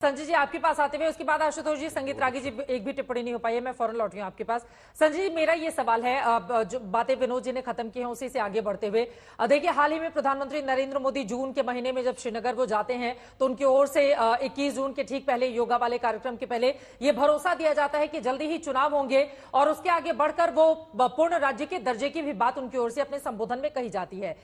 संजय जी आपके पास आते हुए उसके बाद आशुतोष जी, संगीत रागी जी एक भी टिप्पणी नहीं हो पाई है, मैं फौरन लौटी हूं आपके पास। संजय जी मेरा ये सवाल है, अब जो बातें विनोद जी ने खत्म की हैं उसी से आगे बढ़ते हुए, देखिए हाल ही में प्रधानमंत्री नरेंद्र मोदी जून के महीने में जब श्रीनगर वो जाते हैं तो उनकी ओर से 21 जून के ठीक पहले, योगा वाले कार्यक्रम के पहले, ये भरोसा दिया जाता है कि जल्दी ही चुनाव होंगे और उसके आगे बढ़कर वो पूर्ण राज्य के दर्जे की भी बात उनकी ओर से अपने संबोधन में कही जाती है।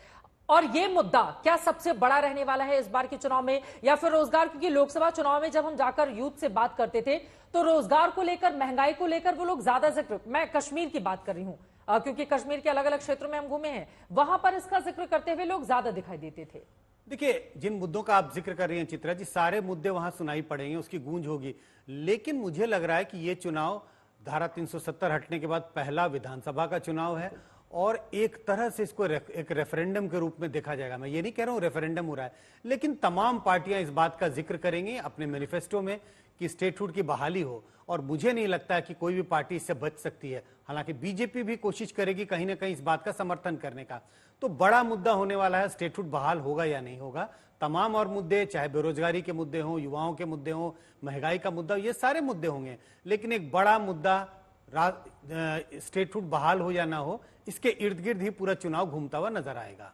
और ये मुद्दा क्या सबसे बड़ा रहने वाला है इस बार के चुनाव में, या फिर रोजगार? क्योंकि लोकसभा चुनाव में जब हम जाकर यूथ से बात करते थे तो रोजगार को लेकर, महंगाई को लेकर वो लोग ज्यादा जिक्र, मैं कश्मीर की बात कर रही हूं क्योंकि कश्मीर के अलग अलग क्षेत्रों में हम घूमे हैं, वहां पर इसका जिक्र करते हुए लोग ज्यादा दिखाई देते थे। देखिए, जिन मुद्दों का आप जिक्र कर रही हैं चित्रा जी, सारे मुद्दे वहां सुनाई पड़ेंगे, उसकी गूंज होगी। लेकिन मुझे लग रहा है कि ये चुनाव धारा 370 हटने के बाद पहला विधानसभा का चुनाव है और एक तरह से इसको एक रेफरेंडम के रूप में देखा जाएगा। मैं ये नहीं कह रहा हूं रेफरेंडम हो रहा है, लेकिन तमाम पार्टियां इस बात का जिक्र करेंगी अपने मैनिफेस्टो में कि स्टेटहुड की बहाली हो, और मुझे नहीं लगता है कि कोई भी पार्टी इससे बच सकती है। हालांकि बीजेपी भी कोशिश करेगी कहीं ना कहीं इस बात का समर्थन करने का। तो बड़ा मुद्दा होने वाला है स्टेटहुड बहाल होगा या नहीं होगा। तमाम और मुद्दे, चाहे बेरोजगारी के मुद्दे हों, युवाओं के मुद्दे हों, महंगाई का मुद्दा, ये सारे मुद्दे होंगे, लेकिन एक बड़ा मुद्दा स्टेटहुड बहाल हो या ना हो, इसके इर्द गिर्द ही पूरा चुनाव घूमता हुआ नजर आएगा।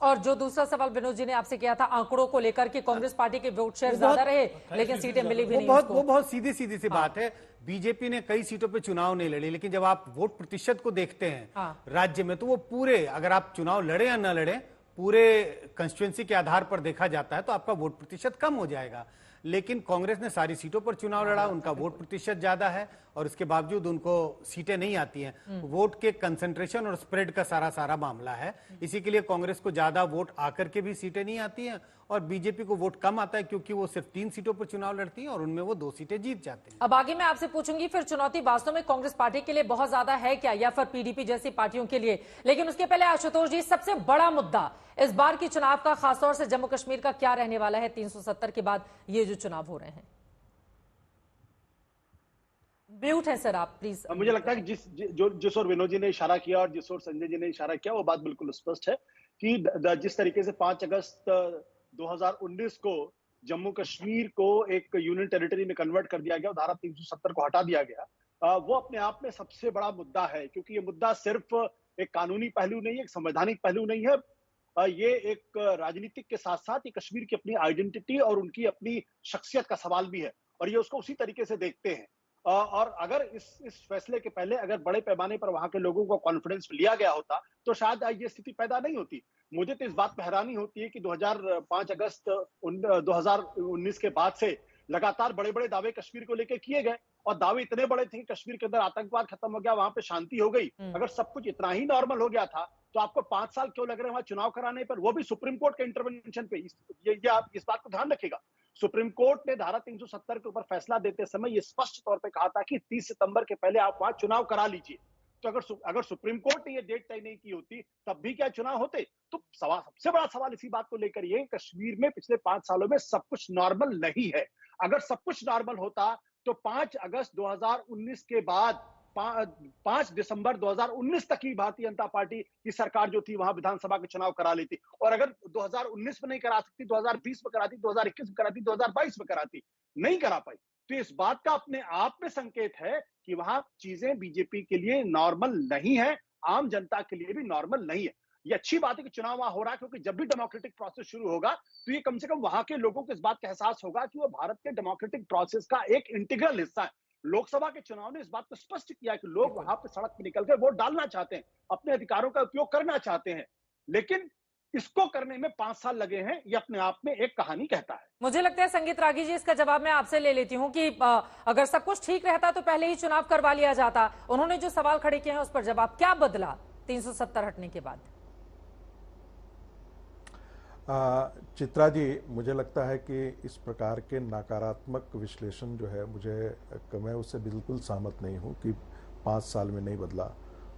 और जो दूसरा सवाल विनोद जी ने आपसे किया था आंकड़ों को लेकर कि कांग्रेस पार्टी के वोट शेयर ज्यादा रहे लेकिन सीटें मिली भी नहीं, वो बहुत सीधी सी बात है। बीजेपी ने कई सीटों पे चुनाव नहीं लड़े, लेकिन जब आप वोट प्रतिशत को देखते हैं राज्य में, तो वो पूरे, अगर आप चुनाव लड़े या ना लड़े, पूरे कंस्टिट्यूएंसी के आधार पर देखा जाता है तो आपका वोट प्रतिशत कम हो जाएगा। लेकिन कांग्रेस ने सारी सीटों पर चुनाव लड़ा, उनका वोट प्रतिशत ज्यादा है और इसके बावजूद उनको सीटें नहीं आती हैं। वोट के कंसंट्रेशन और स्प्रेड का सारा मामला है। इसी के लिए कांग्रेस को ज्यादा वोट आकर के भी सीटें नहीं आती हैं और बीजेपी को वोट कम आता है क्योंकि वो सिर्फ 3 सीटों पर चुनाव लड़ती है और उनमें वो 2 सीटें जीत जाते हैं। अब आगे मैं आपसे पूछूंगी, फिर चुनौती वास्तव में कांग्रेस पार्टी के लिए बहुत ज्यादा है क्या, या फिर पीडीपी जैसी पार्टियों के लिए? लेकिन उसके पहले आशुतोष जी, सबसे बड़ा मुद्दा इस बार की चुनाव का, खासतौर से जम्मू कश्मीर का, क्या रहने वाला है 370 के बाद ये जो चुनाव हो रहे हैं? म्यूट है सर आप प्लीज। मुझे लगता है कि जिस ओर विनोद जी ने इशारा किया और जिस ओर संजय जी ने इशारा किया, वो बात बिल्कुल स्पष्ट है कि जिस तरीके से 5 अगस्त 2019 को जम्मू कश्मीर को एक यूनियन टेरिटरी में कन्वर्ट कर दिया गया, धारा 370 को हटा दिया गया, वो अपने आप में सबसे बड़ा मुद्दा है। क्योंकि ये मुद्दा सिर्फ एक कानूनी पहलू नहीं है, एक संवैधानिक पहलू नहीं है, ये एक राजनीतिक के साथ साथ ये कश्मीर की अपनी आइडेंटिटी और उनकी अपनी शख्सियत का सवाल भी है, और ये उसको उसी तरीके से देखते हैं। और अगर इस फैसले के पहले अगर बड़े पैमाने पर वहां के लोगों को कॉन्फिडेंस लिया गया होता तो शायद ये स्थिति पैदा नहीं होती। मुझे तो इस बात पर हैरानी होती है कि 5 अगस्त 2019 के बाद से लगातार बड़े बड़े दावे कश्मीर को लेकर किए गए, और दावे इतने बड़े थे कि कश्मीर के अंदर आतंकवाद खत्म हो गया, वहां पे शांति हो गई। अगर सब कुछ इतना ही नॉर्मल हो गया था तो आपको 5 साल क्यों लग रहे हैं वहां चुनाव कराने पर, वो भी सुप्रीम कोर्ट के इंटरवेंशन पे? ये आप इस बात को ध्यान रखिएगा, सुप्रीम कोर्ट ने धारा 370 के ऊपर फैसला देते समय ये स्पष्ट तौर पे कहा था कि 30 सितंबर के पहले आप वहां चुनाव करा लीजिए। तो अगर सुप्रीम कोर्ट ने ये डेट तय नहीं की होती तब भी क्या चुनाव होते? तो सबसे बड़ा सवाल इसी बात को लेकर ये, कश्मीर में पिछले 5 सालों में सब कुछ नॉर्मल नहीं है। अगर सब कुछ नॉर्मल होता तो 5 अगस्त 2019 के बाद 5 दिसंबर 2019 तक ही भारतीय जनता पार्टी की सरकार जो थी वहां विधानसभा के चुनाव करा लेती, और अगर 2019 में नहीं करा सकती, 2020 में कराती, 2021 में कराती, 2022 में कराती, नहीं करा पाई। तो इस बात का अपने आप में संकेत है कि वहां चीजें बीजेपी के लिए नॉर्मल नहीं है, आम जनता के लिए भी नॉर्मल नहीं है। ये अच्छी बात है कि चुनाव वहां हो रहा है, क्योंकि जब भी डेमोक्रेटिक प्रोसेस शुरू होगा तो ये कम से कम वहां के लोगों को इस बात का एहसास होगा कि वो भारत के डेमोक्रेटिक प्रोसेस का एक इंटीग्रल हिस्सा है। लोकसभा के चुनाव ने इस बात को स्पष्ट किया कि लोग वहां पे सड़क पर निकलकर वोट डालना चाहते हैं, अपने अधिकारों का उपयोग करना चाहते हैं, लेकिन इसको करने में 5 साल लगे हैं। ये अपने आप में एक कहानी कहता है। मुझे लगता है संगीत रागी जी, इसका जवाब मैं आपसे ले लेती हूं कि अगर सब कुछ ठीक रहता तो पहले ही चुनाव करवा लिया जाता। उन्होंने जो सवाल खड़े किए हैं उस पर जवाब, क्या बदला 370 हटने के बाद? चित्रा जी, मुझे लगता है कि इस प्रकार के नकारात्मक विश्लेषण जो है, मैं उससे बिल्कुल सहमत नहीं हूं कि 5 साल में नहीं बदला।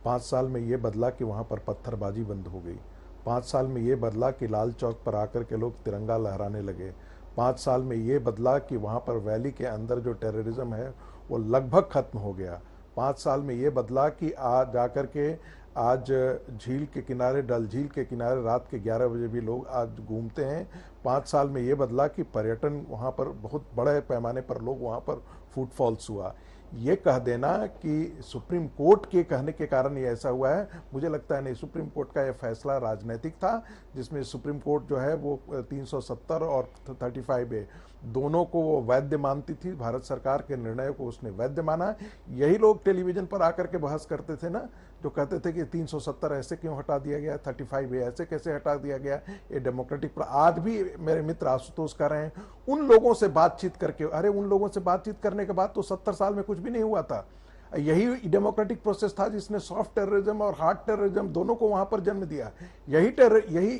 5 साल में ये बदला कि वहां पर पत्थरबाजी बंद हो गई। 5 साल में ये बदला कि लाल चौक पर आकर के लोग तिरंगा लहराने लगे। 5 साल में ये बदला कि वहां पर वैली के अंदर जो टेररिज्म है वो लगभग खत्म हो गया। 5 साल में ये बदला कि जाकर के आज झील के किनारे, डल झील के किनारे रात के 11 बजे भी लोग आज घूमते हैं। 5 साल में ये बदला कि पर्यटन वहाँ पर बहुत बड़े पैमाने पर लोग वहाँ पर फुटफॉल्स हुआ। ये कह देना कि सुप्रीम कोर्ट के कहने के कारण ये ऐसा हुआ है, मुझे लगता है नहीं। सुप्रीम कोर्ट का ये फैसला राजनीतिक था, जिसमें सुप्रीम कोर्ट जो है वो 370 और 35A दोनों को वो वैध मानती थी। भारत सरकार के निर्णय को उसने वैध माना। यही लोग टेलीविजन पर आकर के बहस करते थे ना, जो कहते थे कि 370 ऐसे क्यों हटा दिया गया, 35A ऐसे कैसे हटा दिया गया, ये डेमोक्रेटिक। पर आज भी मेरे मित्र आशुतोष कह रहे हैं उन लोगों से बातचीत करके, अरे उन लोगों से बातचीत करने के बाद तो 70 साल में कुछ भी नहीं हुआ था। यही डेमोक्रेटिक प्रोसेस था जिसने सॉफ्ट टेररिज्म और हार्ड टेररिज्म दोनों को वहां पर जन्म दिया। यही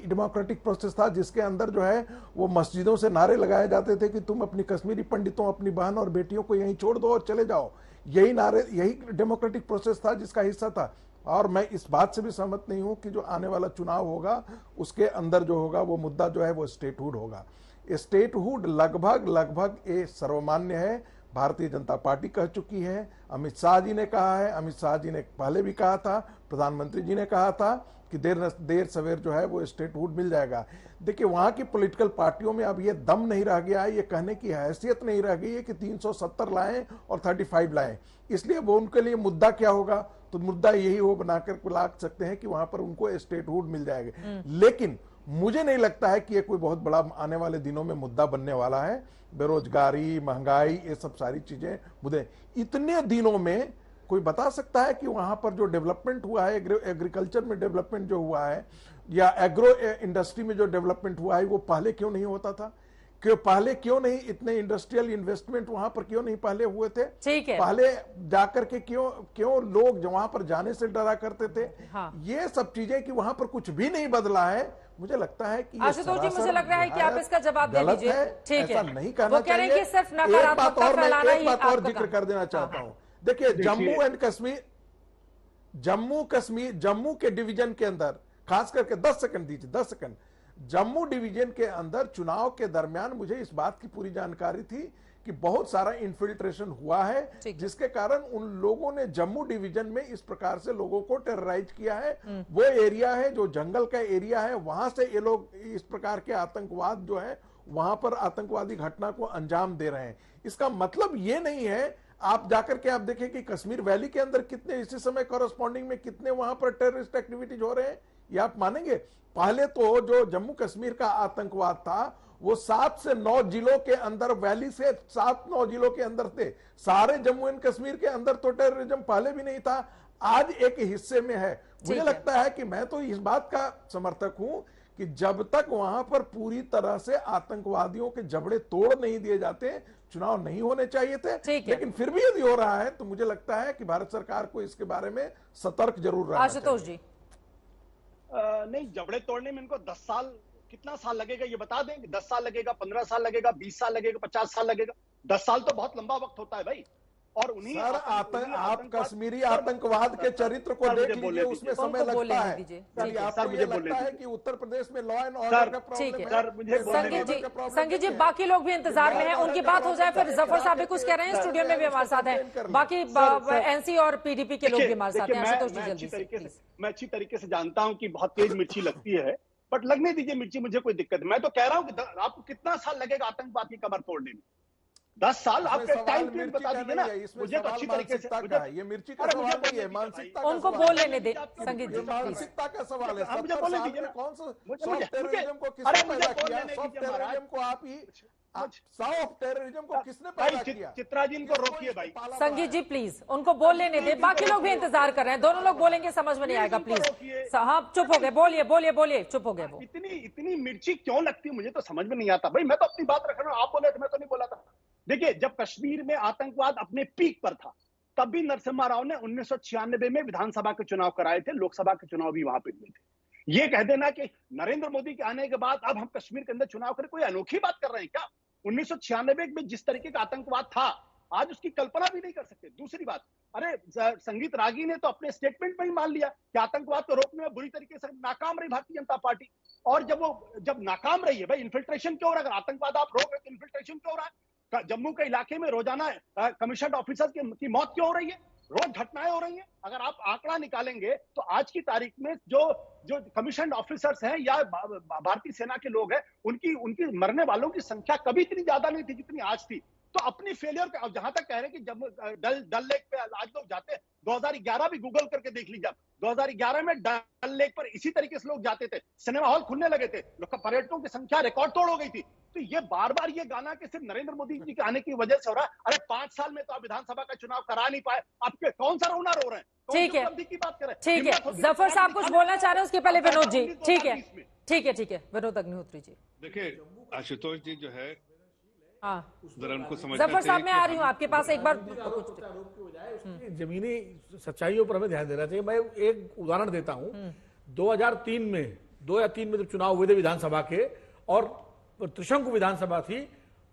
डेमोक्रेटिक प्रोसेस था जिसके अंदर जो है वो मस्जिदों से नारे लगाए जाते थे कि तुम अपनी कश्मीरी पंडितों, अपनी बहन और बेटियों को यहीं छोड़ दो और चले जाओ। यही नारे, यही डेमोक्रेटिक प्रोसेस था जिसका हिस्सा था। और मैं इस बात से भी सहमत नहीं हूं कि जो आने वाला चुनाव होगा उसके अंदर जो होगा वो मुद्दा जो है वो स्टेटहुड होगा। स्टेटहुड लगभग ये सर्वमान्य है। भारतीय जनता पार्टी कह चुकी है, अमित शाह जी ने कहा है, अमित शाह जी ने पहले भी कहा था, प्रधानमंत्री जी ने कहा था कि देर सवेर जो है वो स्टेटहुड मिल जाएगा। देखिए वहां की पॉलिटिकल पार्टियों में अब ये दम नहीं रह गया है, ये कहने की हैसियत नहीं रह गई है कि 370 लाएं और 35 लाएं। इसलिए वो उनके लिए मुद्दा क्या होगा, तो मुद्दा यही हो बनाकर ला सकते हैं कि वहां पर उनको स्टेटहुड मिल जाएगा। लेकिन मुझे नहीं लगता है कि ये कोई बहुत बड़ा आने वाले दिनों में मुद्दा बनने वाला है। बेरोजगारी, महंगाई, ये सब सारी चीजें मुद्दे। इतने दिनों में कोई बता सकता है कि वहां पर जो डेवलपमेंट हुआ है, एग्रीकल्चर में डेवलपमेंट जो हुआ है या एग्रो इंडस्ट्री में जो डेवलपमेंट हुआ है, वो पहले क्यों नहीं होता था? पहले क्यों नहीं इतने इंडस्ट्रियल इन्वेस्टमेंट वहां पर क्यों नहीं पहले हुए थे? ठीक है। पहले जाकर के क्यों लोग वहां पर जाने से डरा करते थे? हाँ। ये सब चीजें कि वहां पर कुछ भी नहीं बदला है, मुझे लगता है कि आशुतोष जी, मुझे लग रहा है कि आप इसका जवाब दे दीजिए। ठीक है, ऐसा नहीं करना वो कह रहे हैं चाहिए। कि सिर्फ नकारात्मकता फैलाना ही एक बात और आपका जिक्र काम। कर देना चाहता हूं। देखिए जम्मू के डिवीजन के अंदर, खास करके 10 सेकंड दीजिए, 10 सेकंड। जम्मू डिवीजन के अंदर चुनाव के दरमियान मुझे इस बात की पूरी जानकारी थी कि बहुत सारा इन्फिल्ट्रेशन हुआ है, जिसके कारण उन लोगों ने जम्मू डिवीजन में इस प्रकार से लोगों को टेरराइज किया है। वो एरिया है जो जंगल का एरिया है, वहां से ये लोग इस प्रकार के आतंकवाद जो है वहां पर आतंकवादी घटना को अंजाम दे रहे हैं। इसका मतलब ये नहीं है, आप जाकर के आप देखें कि कश्मीर वैली के अंदर कितने इसी समय कॉरेस्पॉन्डिंग में कितने वहां पर टेररिस्ट एक्टिविटीज हो रहे हैं, ये आप मानेंगे? पहले तो जो जम्मू कश्मीर का आतंकवाद था वो 7 से 9 जिलों के अंदर, वैली से 7-9 जिलों के अंदर थे। सारे जम्मू एंड कश्मीर के अंदर तो टेररिज्म पहले भी नहीं था, आज एक हिस्से में है। मुझे लगता है कि मैं तो इस बात का समर्थक हूं कि जब तक वहां पर पूरी तरह से आतंकवादियों के जबड़े तोड़ नहीं दिए जाते, चुनाव नहीं होने चाहिए थे। लेकिन फिर भी यदि हो रहा है तो मुझे लगता है कि भारत सरकार को इसके बारे में सतर्क जरूर रहना चाहिए। आशुतोष जी, नहीं, जबड़े तोड़ने में इनको 10 साल, कितना साल लगेगा ये बता देंगे? 10 साल लगेगा, 15 साल लगेगा, 20 साल लगेगा, 50 साल लगेगा? 10 साल तो बहुत लंबा वक्त होता है भाई। और उन्हीं सर आप कश्मीरी आतंकवाद के चरित्र को देख लीजिए, उसमें समय लगता है। आपको ये लगता है कि उत्तर प्रदेश में लॉ एंड ऑर्डर का प्रॉब्लम है? संगीत जी, बाकी लोग भी इंतजार में हैं, उनकी बात हो जाए, फिर जफर साहब भी कुछ कह रहे हैं, स्टूडियो में भी हमारे साथ हैं, बाकी एनसी और पीडीपी के लोग भी हमारे साथ हैं। आशुतोष जी, जल्दी से। मैं अच्छी तरीके से जानता हूं कि बहुत तेज मिर्ची लगती है, बट लगने दीजिए मिर्ची, मुझे कोई दिक्कत नहीं। मैं तो कह रहा हूं कि आपको कितना साल लगेगा आतंकवाद की कमर तोड़ने में? 10 साल? आपके टाइम पीरियड बता दीजिए ना, मुझे तो अच्छी तरीके से। ये मिर्ची का सवाल नहीं है, मानसिकता का उनको बोल लेने दे संगीत जी, मानसिकता का सवाल है। मुझे बोलने दीजिए ना। कौन सा सॉफ्ट टेररिज्म को किसने पैदा किया? सॉफ्ट टेररिज्म को आप ही, सॉफ्ट टेररिज्म को किसने पैदा किया? चित्रा जी को रोकिए भाई। संगीत जी प्लीज उनको बोल लेने दे, बाकी लोग भी इंतजार कर रहे हैं। दोनों लोग बोलेंगे समझ में नहीं आएगा, प्लीज। हाँ, चुप हो गए, बोलिए, चुप हो गए वो। इतनी मिर्ची क्यों लगती है मुझे तो समझ में नहीं आता भाई। मैं तो अपनी बात रख रहा हूँ, आप बोले थे, मैं तो नहीं बोला था। देखिए, जब कश्मीर में आतंकवाद अपने पीक पर था, तब भी नरसिम्हा राव ने 1996 में विधानसभा के चुनाव कराए थे, लोकसभा के चुनाव भी वहां पे हुए थे। ये कह देना कि नरेंद्र मोदी के आने के बाद अब हम कश्मीर के अंदर चुनाव करें, कोई अनोखी बात कर रहे हैं क्या? 1996 में जिस तरीके का आतंकवाद था, आज उसकी कल्पना भी नहीं कर सकते। दूसरी बात, अरे संगीत रागी ने तो अपने स्टेटमेंट में ही मान लिया कि आतंकवाद को रोकने में बुरी तरीके से नाकाम रही भारतीय जनता पार्टी। और जब नाकाम रही है भाई, इन्फिल्ट्रेशन क्यों हो रहा है? अगर आतंकवाद आप रोक रहे तो इन्फिल्ट्रेशन क्यों हो रहा है? जम्मू के इलाके में रोजाना कमीशन ऑफिसर की मौत क्यों हो रही है? रोज घटनाएं हो रही हैं। अगर आप आंकड़ा निकालेंगे तो आज की तारीख में जो जो कमीशन ऑफिसर्स हैं या भारतीय सेना के लोग हैं, उनकी उनकी मरने वालों की संख्या कभी इतनी ज्यादा नहीं थी जितनी आज थी। तो अपनी फेलियर पे, अब जहां तक कह रहे हैं कि जब डल लेक पे आज लोग जाते हैं, 2011 भी गूगल करके देख लीजिए, 2011 में डल लेक पर इसी तरीके से लोग जाते थे, सिनेमा हॉल खुलने लगे थे, पर्यटकों की संख्या रिकॉर्ड तोड़ हो गई थी। तो ये बार बार ये गाना कि सिर्फ नरेंद्र मोदी जी के आने की वजह से हो रहा है। अरे 5 साल में तो आप विधानसभा का चुनाव करा नहीं पाए, आपके कौन सा रोना रो रहे हैं? ठीक है, उपलब्धि की बात करें? ठीक है। जफर साहब कुछ बोलना चाह रहे हैं, उसके पहले विनोद जी। ठीक है, ठीक है, ठीक है, विनोद अग्निहोत्री जी। देखिए, आशुतोष जी जो है, हाँ, जरा उनको समझना जफर साहब मैं चाहिए आ रही हूँ आपके पास एक बार। उसकी जमीनी सच्चाइयों पर हमें ध्यान देना चाहिए। मैं एक उदाहरण देता हूं। 2003 में 2 या 3 में जब चुनाव हुए थे विधानसभा के, और त्रिशंकु विधानसभा थी,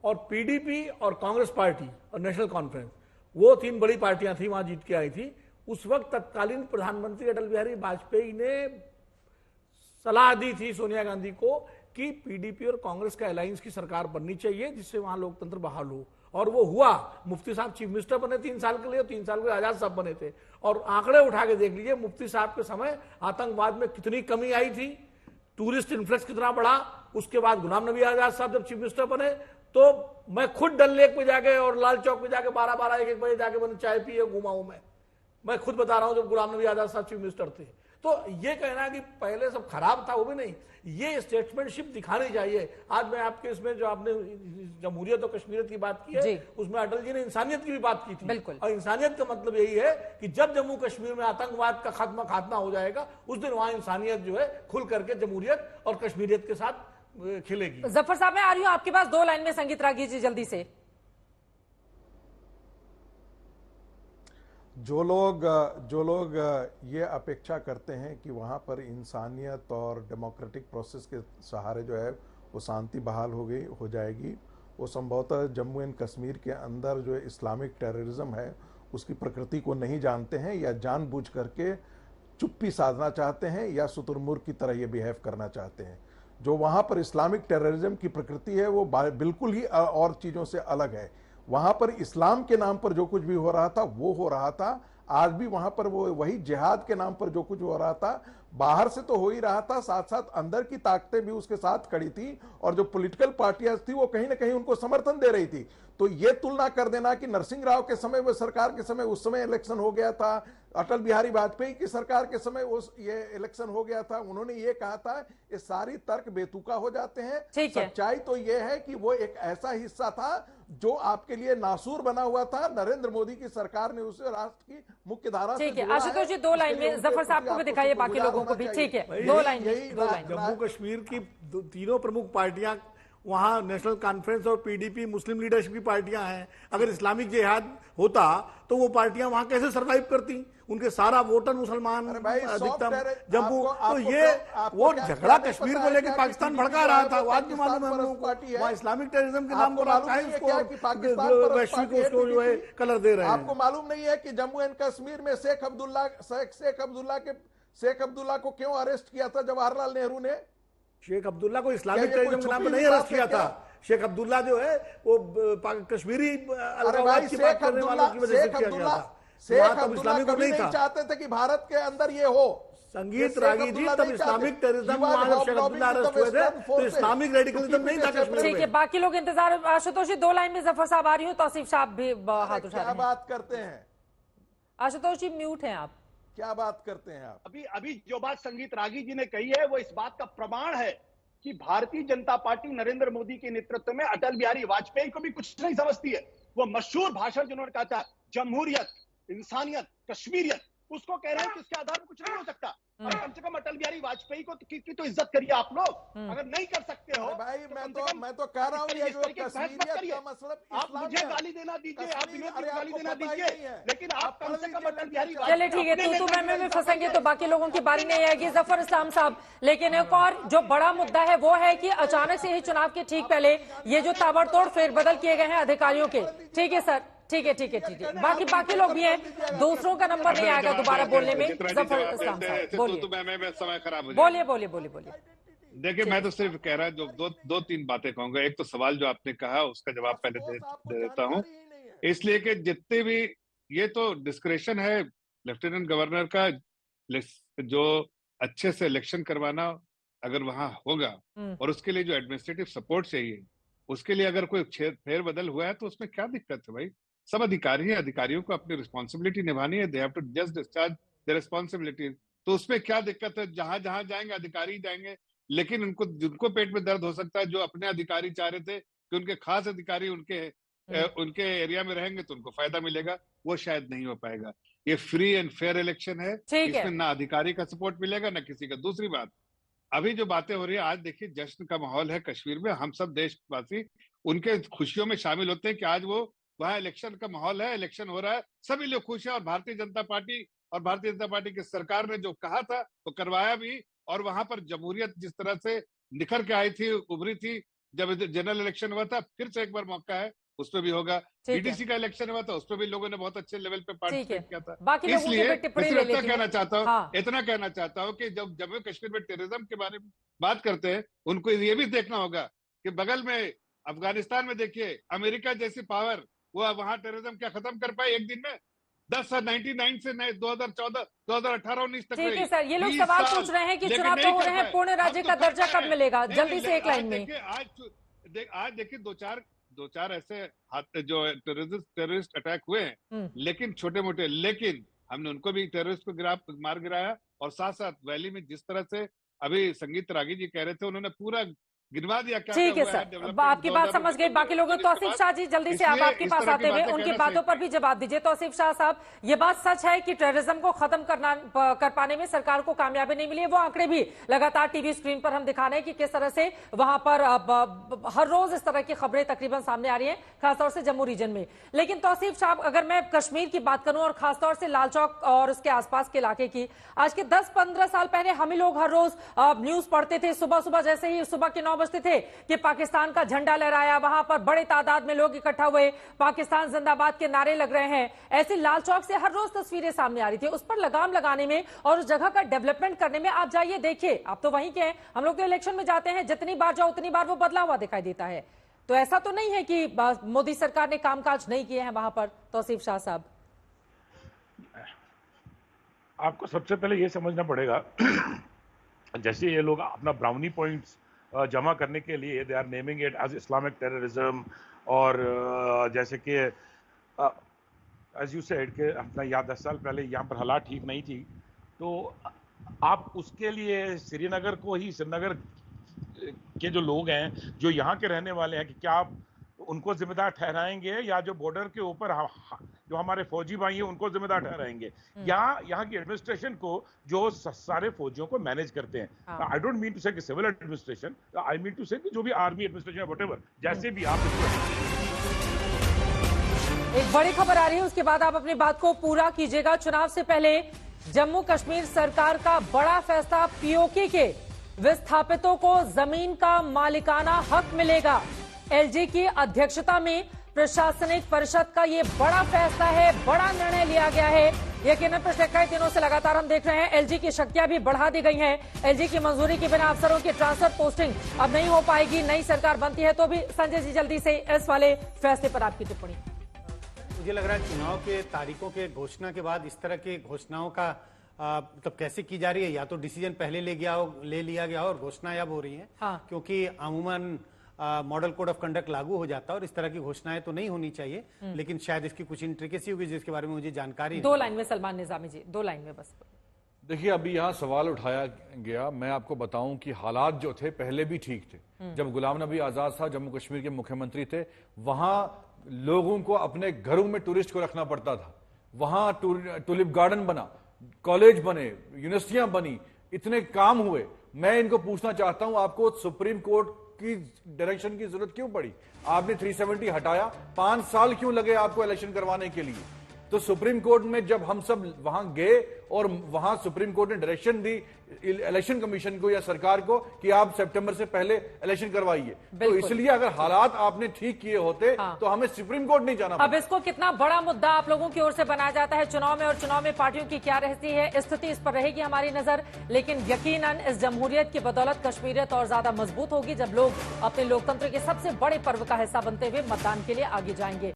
और पीडीपी और कांग्रेस पार्टी और नेशनल कॉन्फ्रेंस, वो 3 बड़ी पार्टियां थी, वहां जीत के आई थी। उस वक्त तत्कालीन प्रधानमंत्री अटल बिहारी वाजपेयी ने सलाह दी थी सोनिया गांधी को कि पीडीपी और कांग्रेस का अलायंस की सरकार बननी चाहिए, जिससे वहां लोकतंत्र बहाल हो। और वो हुआ। मुफ्ती साहब चीफ मिनिस्टर बने 3 साल के लिए, और 3 साल के लिए आजाद साहब बने थे। और आंकड़े उठा के देख लीजिए, मुफ्ती साहब के समय आतंकवाद में कितनी कमी आई थी, टूरिस्ट इन्फ्लक्स कितना बढ़ा। उसके बाद गुलाम नबी आजाद साहब जब चीफ मिनिस्टर बने, तो मैं खुद डल लेक पे जाके और लाल चौक पे जाके 12-12, 1-1 बजे जाके मैंने चाय पी है, घुमा हूं। मैं खुद बता रहा हूं, जब गुलाम नबी आजाद साहब चीफ मिनिस्टर थे। तो ये कहना कि पहले सब खराब था, वो भी नहीं। ये स्टेटमेंटशिप दिखानी चाहिए। आज मैं आपके इसमें जो आपने जमहूरियत और कश्मीरियत की बात की है, उसमें अटल जी ने इंसानियत की भी बात की थी। बिल्कुल। और इंसानियत का मतलब यही है कि जब जम्मू कश्मीर में आतंकवाद का खात्मा हो जाएगा, उस दिन वहां इंसानियत जो है खुल करके जमहूरियत और कश्मीरियत के साथ खिलेगी। जफर साहब मैं आ रही हूं आपके पास 2 लाइन में। संगीत रागी जी जल्दी से। जो लोग ये अपेक्षा करते हैं कि वहाँ पर इंसानियत और डेमोक्रेटिक प्रोसेस के सहारे जो है वो शांति बहाल हो जाएगी, वो संभवतः जम्मू एंड कश्मीर के अंदर जो इस्लामिक टेररिज्म है उसकी प्रकृति को नहीं जानते हैं, या जानबूझ करके चुप्पी साधना चाहते हैं, या शुतुरमुर्ग की तरह ये बिहेव करना चाहते हैं। जो वहाँ पर इस्लामिक टेररिज्म की प्रकृति है वो बिल्कुल ही और चीज़ों से अलग है। वहां पर इस्लाम के नाम पर जो कुछ भी हो रहा था वो हो रहा था। आज भी वहां पर वो वही जिहाद के नाम पर जो कुछ हो रहा था, बाहर से तो हो ही रहा था, साथ साथ अंदर की ताकतें भी उसके साथ खड़ी थी, और जो पॉलिटिकल पार्टियां थी वो कहीं ना कहीं उनको समर्थन दे रही थी। तो ये तुलना कर देना कि नरसिंह राव के समय, वो सरकार के समय, उस समय इलेक्शन हो गया था, अटल बिहारी वाजपेयी की सरकार के समय ये इलेक्शन हो गया था, उन्होंने ये कहा था, ये सारी तर्क बेतुका हो जाते हैं। सच्चाई तो ये है कि वो एक ऐसा हिस्सा था जो आपके लिए नासूर बना हुआ था। नरेंद्र मोदी की सरकार ने उसे राष्ट्र की मुख्य धारा से ठीक है। आशुतोष जी 2 लाइन में। जफर साहब को भी दिखाइए, बाकी लोगों को भी। ठीक है, 2 लाइन में। जम्मू कश्मीर की तीनों प्रमुख पार्टियां वहां, नेशनल कॉन्फ्रेंस और पीडीपी, मुस्लिम लीडरशिप की पार्टियां हैं। अगर इस्लामिक जिहाद होता तो वो पार्टियां वहां कैसे सरवाइव करती? उनके सारा वोटर मुसलमान अधिकतम जम्मू। तो ये वो झगड़ा कश्मीर को लेकर पाकिस्तान भड़का रहा था, आज भी मालूम है हम लोगों को। वहां इस्लामिक टेररिज्म के नाम पर आता है उसको वैश्विक उसको जो है कलर दे रहे हैं। आपको मालूम नहीं है कि जम्मू एंड कश्मीर में शेख अब्दुल्ला को क्यों अरेस्ट किया था जवाहरलाल नेहरू ने? शेख अब्दुल्ला को इस्लामिक टेररिज्म के नाम पर नहीं अरेस्ट किया था। शेख अब्दुल्ला जो है वो कश्मीरी अलगाववाद की बात करने वालों की वजह से किया गया था। शेख अब्दुल्ला कभी नहीं चाहते थे कि भारत के अंदर ये हो। संगीत रागी जी, तब इस्लामिक टेररिज्म वहां जब शेख अब्दुल्ला अरेस्ट हुए थे तो इस्लामिक रेडिकलिज्म नहीं था कश्मीर में। ठीक है, बाकी लोग इंतजार। आशुतोष जी 2 लाइन में। जफर साहब आ रही हूँ, तौसीफ साहब भी हाथ उठा रहे हैं। क्या बात करते हैं आशुतोष जी? म्यूट हैं आप। क्या बात करते हैं आप? अभी जो बात संगीत रागी जी ने कही है वो इस बात का प्रमाण है कि भारतीय जनता पार्टी नरेंद्र मोदी के नेतृत्व में अटल बिहारी वाजपेयी को भी कुछ नहीं समझती है। वो मशहूर भाषण जिन्होंने कहा था, जमहूरियत, इंसानियत, कश्मीरियत, उसको कह रहे हैं कि इसके आधार पर कुछ नहीं हो सकता। और कम से कम अटल बिहारी वाजपेयी को की तो इज्जत करिए आप लोग। अगर नहीं कर सकते हो भाई, मैं तो कह रहा हूँ आप मुझे गाली देना दीजिए, आप विनोद को गाली देना दीजिए, लेकिन आप कम से कम अटल बिहारी चलिए ठीक है, तू मैं फंसेंगे तो बाकी लोगों की बारी नहीं आएगी। जफर इस्लाम साहब, लेकिन एक और जो बड़ा मुद्दा है वो है कि अचानक से ही चुनाव के ठीक पहले ये जो ताबड़तोड़ फेरबदल किए गए हैं अधिकारियों के। ठीक है सर, ठीक है। बाकी लोग भी हैं, दूसरों का नंबर नहीं आएगा दोबारा बोलने में। जफर इस्लाम साहब बोलिए। समय खराब हो बोलिए। देखिए, मैं तो सिर्फ कह रहा हूँ, जो दो तीन बातें कहूंगा। एक तो सवाल जो आपने कहा उसका जवाब पहले दे देता हूँ, इसलिए कि जितने भी ये तो डिस्क्रेशन है लेफ्टिनेंट गवर्नर का, जो अच्छे से इलेक्शन करवाना अगर वहां होगा और उसके लिए जो एडमिनिस्ट्रेटिव सपोर्ट चाहिए, उसके लिए अगर कोई फेरबदल हुआ है तो उसमें क्या दिक्कत है भाई? सब अधिकारी हैं, अधिकारियों को अपनी रिस्पॉन्सिबिलिटी निभानी है, they have to just discharge the responsibility. तो उसमें क्या दिक्कत है? जहां जहां जाएंगे अधिकारी जाएंगे, लेकिन उनको जिनको पेट में दर्द हो सकता है, जो अपने अधिकारी चाह रहे थे कि उनके खास अधिकारी उनके एरिया में रहेंगे तो उनको फायदा मिलेगा, वो शायद नहीं हो पाएगा। ये फ्री एंड फेयर इलेक्शन है, इसमें ना अधिकारी का सपोर्ट मिलेगा ना किसी का। दूसरी बात, अभी जो बातें हो रही है, आज देखिए जश्न का माहौल है कश्मीर में, हम सब देशवासी उनके खुशियों में शामिल होते हैं कि आज वो वहां इलेक्शन का माहौल है, इलेक्शन हो रहा है, सभी लोग खुश हैं। और भारतीय जनता पार्टी की सरकार ने जो कहा था वो करवाया भी, और वहां पर जमहूरियत जिस तरह से निखर के आई थी, उभरी थी, जब जनरल इलेक्शन हुआ था, फिर से एक बार मौका है, उसमें भी होगा। बीडीसी का इलेक्शन हुआ था, उसमें भी लोगों ने बहुत अच्छे लेवल पे पार्टिसिपेट किया था। इसलिए इतना कहना चाहता हूँ कि जब जम्मू कश्मीर में टेररिज्म के बारे में बात करते हैं, उनको ये भी देखना होगा कि बगल में अफगानिस्तान में देखिए, अमेरिका जैसी पावर, वो वहां टेररिज्म क्या खत्म कर पाए एक दिन में? 1999 से 2014, 2018, 19 तक। ठीक है सर, ये लोग सवाल पूछ रहे हैं कि चुनाव तो हो रहे हैं, पूर्ण राज्य का दर्जा कब मिलेगा? जल्दी से एक लाइन में। आज देखिए दो चार ऐसे जो टेररिस्ट अटैक हुए हैं, लेकिन छोटे मोटे, लेकिन हमने उनको भी टेररिस्ट को मार गिराया। और साथ साथ वैली में जिस तरह से अभी संगीत रागी जी कह रहे थे, उन्होंने पूरा गिनवा दिया क्या ठीक है सर, आपकी बात समझ गई। बाकी लोगों, तौसीफ शाह जी जल्दी से आप आपके पास आते हुए उनकी बातों पर भी जवाब दीजिए। तौसीफ शाह साहब, ये बात सच है कि टेररिज्म को खत्म कर पाने में सरकार को कामयाबी नहीं मिली है? वो आंकड़े भी लगातार टीवी स्क्रीन पर हम दिखा रहे हैं कि किस तरह से वहां पर हर रोज इस तरह की खबरें तकरीबन सामने आ रही है, खासतौर से जम्मू रीजन में। लेकिन तौसीफ साहब, अगर मैं कश्मीर की बात करूं और खासतौर से लाल चौक और उसके आसपास के इलाके की, आज के 10-15 साल पहले हम ही लोग हर रोज न्यूज पढ़ते थे, सुबह सुबह जैसे ही सुबह के 9 बजते थे कि पाकिस्तान का झंडा लहराया, वहां पर बड़े तादाद में लोग इकट्ठा हुए, पाकिस्तान जिंदाबाद के नारे लग रहे हैं। ऐसी लाल चौक से हर रोज तस्वीरें सामने आ रही थी। उस पर लगाम लगाने में और उस जगह का डेवलपमेंट करने में आप जाइए, देखिए, आप तो वहीं के हैं, हम लोग तो इलेक्शन में जाते हैं, जितनी बार जाओ उतनी बार वो बदला हुआ दिखाई देता है। तो ऐसा तो नहीं है कि मोदी सरकार ने कामकाज नहीं किए हैं वहां पर? तौसीफ शाह साहब, आपको सबसे पहले ये समझना पड़ेगा, जैसे ये लोग अपना ब्राउनी पॉइंट्स जमा करने के लिए they are naming it as Islamic terrorism, और जैसे कि एज यू सेड कि अपना याद 10 साल पहले यहाँ पर हालात ठीक नहीं थी, तो आप उसके लिए श्रीनगर के जो लोग हैं, जो यहाँ के रहने वाले हैं, कि क्या आप उनको जिम्मेदार ठहराएंगे, या जो बॉर्डर के ऊपर जो हमारे फौजी भाई हैं उनको जिम्मेदार ठहराएंगे, या यहाँ की एडमिनिस्ट्रेशन को जो सारे फौजियों को मैनेज करते हैं? I don't mean to say civil administration, I mean to say जो भी आर्मी एडमिनिस्ट्रेशन, व्हाटएवर, जैसे भी आप। एक बड़ी खबर आ रही है, उसके बाद आप अपनी बात को पूरा कीजिएगा। चुनाव से पहले जम्मू कश्मीर सरकार का बड़ा फैसला, पीओके के विस्थापितों को जमीन का मालिकाना हक मिलेगा। एलजी की अध्यक्षता में प्रशासनिक परिषद का ये बड़ा फैसला है, बड़ा निर्णय लिया गया है। यकीनन पिछले कई दिनों से लगातार हम देख रहे हैं एलजी की शक्तियां भी बढ़ा दी गई हैं। एलजी की मंजूरी के बिना अफसरों की ट्रांसफर पोस्टिंग अब नहीं हो पाएगी, नई सरकार बनती है तो भी। संजय जी, जल्दी से इस वाले फैसले पर आपकी टिप्पणी। मुझे लग रहा है चुनाव के तारीखों के घोषणा के बाद इस तरह की घोषणाओं का मतलब कैसे की जा रही है? या तो डिसीजन पहले ले लिया गया हो और घोषणाएं अब हो रही हैं। हाँ। क्योंकि अमूमन मॉडल कोड ऑफ कंडक्ट लागू हो जाता है और इस तरह की घोषणाएं तो नहीं होनी चाहिए, लेकिन शायद इसकी कुछ इंट्रिकेसी होगी जिसके बारे में मुझे जानकारी। 2 लाइन में सलमान निजामी जी, 2 लाइन में बस। देखिए, अभी यहाँ सवाल उठाया गया, मैं आपको बताऊं कि हालात जो थे पहले भी ठीक थे। जब गुलाम नबी आजाद साहब जम्मू कश्मीर के मुख्यमंत्री थे, वहां लोगों को अपने घरों में टूरिस्ट को रखना पड़ता था। वहां टूलिप गार्डन बना, कॉलेज बने, यूनिवर्सिटियां बनी, इतने काम हुए। मैं इनको पूछना चाहता हूं, आपको सुप्रीम कोर्ट की डायरेक्शन की जरूरत क्यों पड़ी? आपने 370 हटाया, 5 साल क्यों लगे आपको इलेक्शन करवाने के लिए? तो सुप्रीम कोर्ट में जब हम सब वहां गए और वहां सुप्रीम कोर्ट ने डायरेक्शन दी इलेक्शन कमीशन को या सरकार को कि आप सितंबर से पहले इलेक्शन करवाइए, तो इसलिए अगर हालात आपने ठीक किए होते तो हमें सुप्रीम कोर्ट नहीं जाना। अब इसको कितना बड़ा मुद्दा आप लोगों की ओर से बनाया जाता है चुनाव में, और चुनाव में पार्टियों की क्या रहती है स्थिति, इस पर रहेगी हमारी नजर। लेकिन यकीनन इस जमहूरियत की बदौलत कश्मीरियत और ज्यादा मजबूत होगी जब लोग अपने लोकतंत्र के सबसे बड़े पर्व का हिस्सा बनते हुए मतदान के लिए आगे जाएंगे।